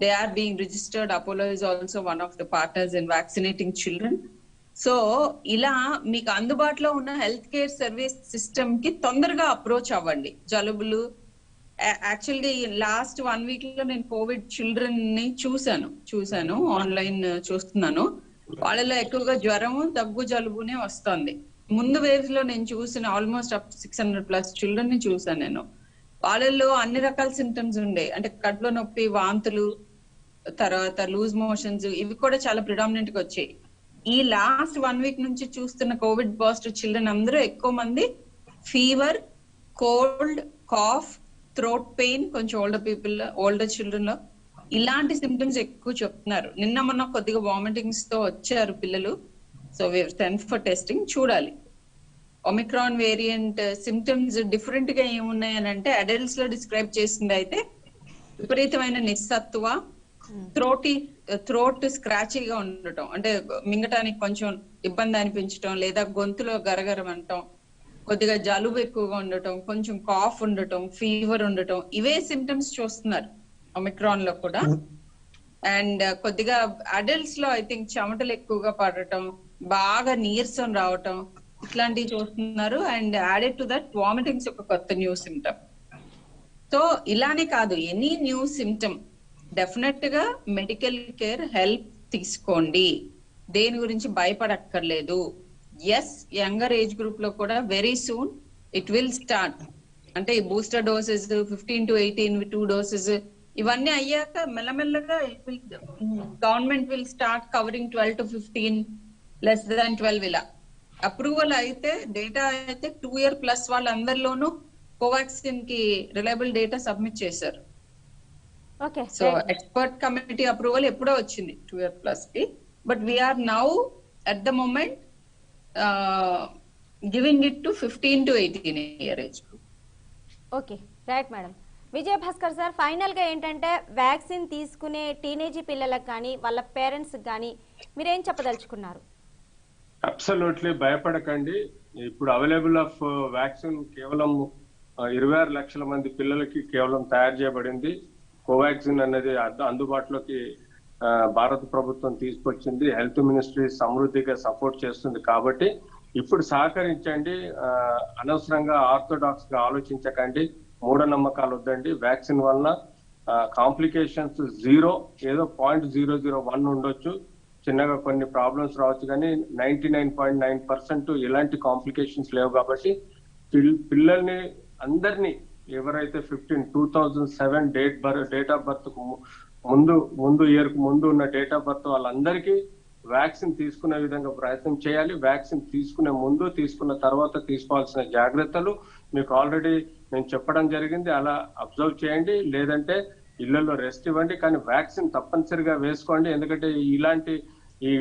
they are being registered. Apollo is also one of the partners in vaccinating children. So ఇలా మీకు అందుబాటులో ఉన్న హెల్త్ కేర్ సర్వీస్ సిస్టమ్ కి తొందరగా అప్రోచ్ అవ్వండి. జలుబులు యాక్చువల్గా ఈ లాస్ట్ 1 week లో నేను కోవిడ్ చిల్డ్రన్ ని చూసాను ఆన్లైన్ చూస్తున్నాను. వాళ్ళలో ఎక్కువగా జ్వరం దగ్గు జలుబునే వస్తుంది. ముందు వేవ్స్ లో నేను చూసిన ఆల్మోస్ట్ అప్ 600+ చిల్డ్రన్ ని చూసాను నేను. వాళ్ళల్లో అన్ని రకాల సిమ్టమ్స్ ఉండే, అంటే కడుపులో నొప్పి, వాంతులు, తర్వాత లూజ్ మోషన్స్, ఇవి కూడా చాలా ప్రిడామినెంట్ గా వచ్చాయి. ఈ లాస్ట్ 1 week నుంచి చూస్తున్న కోవిడ్ పాజిటివ్ చిల్డ్రన్ అందరూ ఎక్కువ మంది fever, cold, cough, throat pain, కొంచెం ఓల్డర్ చిల్డ్రన్ లో ఇలాంటి సిమ్టమ్స్ ఎక్కువ చెప్తున్నారు. నిన్న మొన్న కొద్దిగా వామిటింగ్స్ తో వచ్చారు పిల్లలు. So we sent for testing. చూడాలి ఒమిక్రాన్ వేరియంట్ సిమ్టమ్స్ డిఫరెంట్ గా ఏమున్నాయి అని అంటే, అడల్ట్స్ లో డిస్క్రైబ్ చేసింది అయితే విపరీతమైన నిస్సత్తువ, థ్రోట్ స్క్రాచీగా ఉండటం, అంటే మింగటానికి కొంచెం ఇబ్బంది అనిపించటం, లేదా గొంతులో గరగరం అనటం, కొద్దిగా జలుబు ఎక్కువగా ఉండటం, కొంచెం కాఫ్ ఉండటం, ఫీవర్ ఉండటం, ఇవే సిమ్టమ్స్ చూస్తున్నారు ఒమిక్రాన్ లో కూడా. అండ్ కొద్దిగా అడల్ట్స్ లో ఐ థింక్ చెమటలు ఎక్కువగా పడటం, బాగా నీరసం రావటం, ఇట్లాంటివి చూస్తున్నారు. And added to that vomitings ఒక కొత్త న్యూ సిమ్టమ్. సో ఇలానే కాదు, ఎనీ న్యూ సిమ్టమ్ డెఫినెట్ గా మెడికల్ కేర్ హెల్ప్ తీసుకోండి. దేని గురించి భయపడక్కర్లేదు. ఎస్, యంగర్ ఏజ్ గ్రూప్ లో కూడా very soon it will start. అంటే ఈ బూస్టర్ డోసెస్ 15 to 18 2 doses ఇవన్నీ అయ్యాక మెల్లమెల్లగా government will start covering 12 to 15, less than 12 ఇలా. అప్రూవల్ అయితే డేటా అయితే 2-year+ వాళ్ళందరిలోనూ కోవాక్సిన్ కి రిలయబుల్ డేటా సబ్మిట్ చేశారు. సో ఎక్స్పర్ట్ కమిటీ అప్రూవల్ ఎప్పుడో వచ్చింది 2-year+ కి. But we are now at the moment giving it to 15 to 18 year age group. Okay, right madam. Vijay Bhaskar sir, final గా ఏంటంటే వ్యాక్సిన్ తీసుకునే టీనేజీ పిల్లలకు కానీ వాళ్ళ పేరెంట్స్ కానీ మీరేం చెప్పదలుచుకున్నారు? అబ్సల్యూట్లీ భయపడకండి. ఇప్పుడు అవైలబుల్ ఆఫ్ వ్యాక్సిన్ కేవలం 26 లక్షల మంది పిల్లలకి కేవలం తయారు చేయబడింది. కోవాక్సిన్ అనేది అందుబాటులోకి భారత ప్రభుత్వం తీసుకొచ్చింది. హెల్త్ మినిస్ట్రీ సమృద్ధిగా సపోర్ట్ చేస్తుంది. కాబట్టి ఇప్పుడు సహకరించండి. అనవసరంగా ఆర్థోడాక్స్ గా ఆలోచించకండి, మూఢనమ్మకాలు వద్దండి. వ్యాక్సిన్ వలన కాంప్లికేషన్స్ 0, ఏదో 0.001 ఉండొచ్చు, చిన్నగా కొన్ని ప్రాబ్లమ్స్ రావచ్చు, కానీ 99.9% ఇలాంటి కాంప్లికేషన్స్ లేవు. కాబట్టి పిల్లల్ని అందరినీ ఎవరైతే 2007 డేట్ ఆఫ్ బర్త్ ముందు ఇయర్ కు ముందు ఉన్న డేట్ ఆఫ్ బర్త్ వాళ్ళందరికీ వ్యాక్సిన్ తీసుకునే విధంగా ప్రయత్నం చేయాలి. వ్యాక్సిన్ తీసుకునే ముందు, తీసుకున్న తర్వాత తీసుకోవాల్సిన జాగ్రత్తలు మీకు ఆల్రెడీ నేను చెప్పడం జరిగింది. అలా అబ్జర్వ్ చేయండి, లేదంటే ఇళ్లలో రెస్ట్ ఇవ్వండి. కానీ వ్యాక్సిన్ తప్పనిసరిగా వేసుకోండి. ఎందుకంటే ఇలాంటి ఈ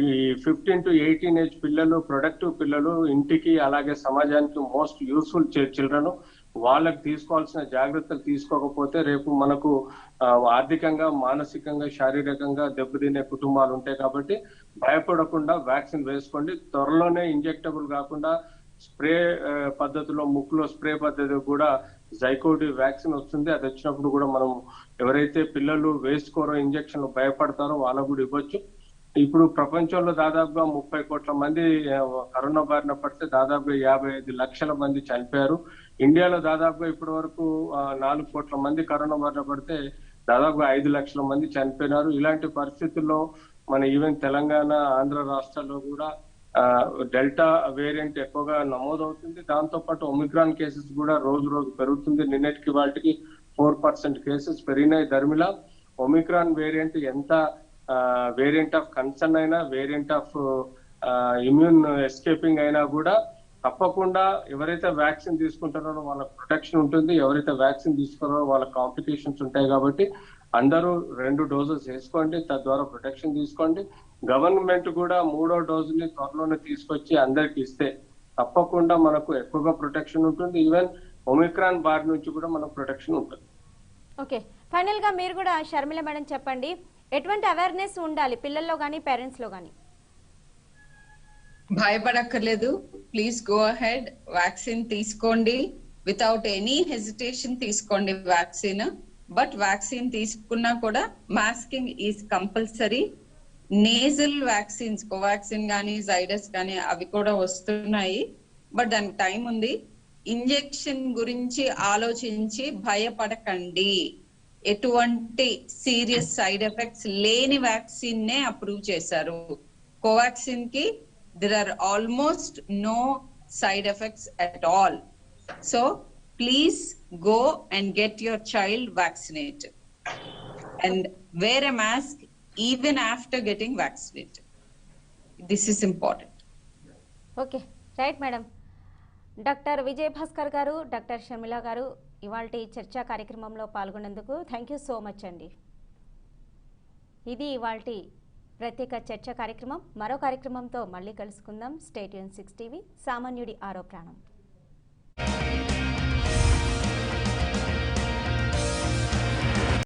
15 to 18 ఏజ్ పిల్లలు ప్రొడక్టివ్ పిల్లలు, ఇంటికి అలాగే సమాజానికి మోస్ట్ యూస్ఫుల్ చిల్డ్రన్. వాళ్ళకి తీసుకోవాల్సిన జాగ్రత్తలు తీసుకోకపోతే రేపు మనకు ఆర్థికంగా, మానసికంగా, శారీరకంగా దెబ్బతినే కుటుంబాలు ఉంటాయి. కాబట్టి భయపడకుండా వ్యాక్సిన్ వేసుకోండి. త్వరలోనే ఇంజెక్టబుల్ కాకుండా స్ప్రే పద్ధతిలో, ముక్కులో స్ప్రే పద్ధతి కూడా జైకోడి వ్యాక్సిన్ వస్తుంది. అది వచ్చినప్పుడు కూడా మనం ఎవరైతే పిల్లలు వేసుకోరో, ఇంజెక్షన్లు భయపడతారో వాళ్ళకు కూడా ఇవ్వచ్చు. ఇప్పుడు ప్రపంచంలో దాదాపుగా 30 కోట్ల మంది కరోనా బారిన పడితే దాదాపుగా 55 లక్షల మంది చనిపోయారు. ఇండియాలో దాదాపుగా ఇప్పటి వరకు 4 కోట్ల మంది కరోనా బారిన పడితే దాదాపుగా 5 లక్షల మంది చనిపోయినారు. ఇలాంటి పరిస్థితుల్లో మన ఈవెన్ తెలంగాణ, ఆంధ్ర రాష్ట్రాల్లో కూడా డెల్టా వేరియంట్ ఎక్కువగా నమోదవుతుంది. దాంతో పాటు ఒమిక్రాన్ కేసెస్ కూడా రోజు రోజు పెరుగుతుంది. నిన్నటికి వాటికి 4% కేసెస్ పెరిగినాయి. ధర్మిల, ఒమిక్రాన్ వేరియంట్ ఎంత వేరియంట్ ఆఫ్ కన్సర్న్ అయినా, వేరియంట్ ఆఫ్ ఇమ్యూన్ ఎస్కేపింగ్ అయినా కూడా తప్పకుండా ఎవరైతే వ్యాక్సిన్ తీసుకుంటారో వాళ్ళకి ప్రొటెక్షన్ ఉంటుంది. ఎవరైతే వ్యాక్సిన్ తీసుకున్నారో వాళ్ళకి కాంప్లికేషన్స్ ఉంటాయి. కాబట్టి అందరూ 2 డోసెస్ వేసుకోండి, తద్వారా ప్రొటెక్షన్ తీసుకోండి. గవర్నమెంట్ కూడా 3వ డోసుని త్వరలోనే తీసుకొచ్చి అందరికి ఇస్తే తప్పకుండా మనకు ఎక్కువగా ప్రొటెక్షన్ ఉంటుంది. ఈవెన్ ఒమిక్రాన్ బారి నుంచి కూడా మనకు ప్రొటెక్షన్ ఉంటుంది. ఓకే, ఫైనల్ గా మీరు కూడా షర్మిల మేడం చెప్పండి, ఎటువంటి అవేర్నెస్ ఉండాలి పిల్లల్లో కానీ పేరెంట్స్ లో కానీ? భయపడక్కర్లేదు, ప్లీజ్ గో అహెడ్, వ్యాక్సిన్ తీసుకోండి. వితౌట్ ఎనీ హెజిటేషన్ తీసుకోండి వ్యాక్సిన్. బట్ వ్యాక్సిన్ తీసుకున్నా కూడా masking is compulsory. Nasal vaccines, Covaxin కానీ జైడస్ కానీ అవి కూడా వస్తున్నాయి, బట్ దానికి టైం ఉంది. ఇంజెక్షన్ గురించి ఆలోచించి భయపడకండి. ఎటువంటి సీరియస్ సైడ్ ఎఫెక్ట్స్ లేని వ్యాక్సిన్ నే అప్రూవ్ చేశారు. కోవాక్సిన్ కి there are almost no side effects at all. So please go and get your child vaccinated and wear a mask even after getting vaccinated. This is important. Okay, right madam. Doctor Vijay Bhaskar గారు, doctor Sharmila గారు ఇవాల్టి చర్చా కార్యక్రమంలో పాల్గొన్నందుకు thank you so much అండి. ఇది ఇవాల్టి ప్రత్యేక చర్చా కార్యక్రమం. మరో కార్యక్రమంతో మళ్ళీ కలుసుకుందాం. స్టే ట్యూన్ 6 టీవీ, సామాన్యుడి ఆరో ప్రాణం.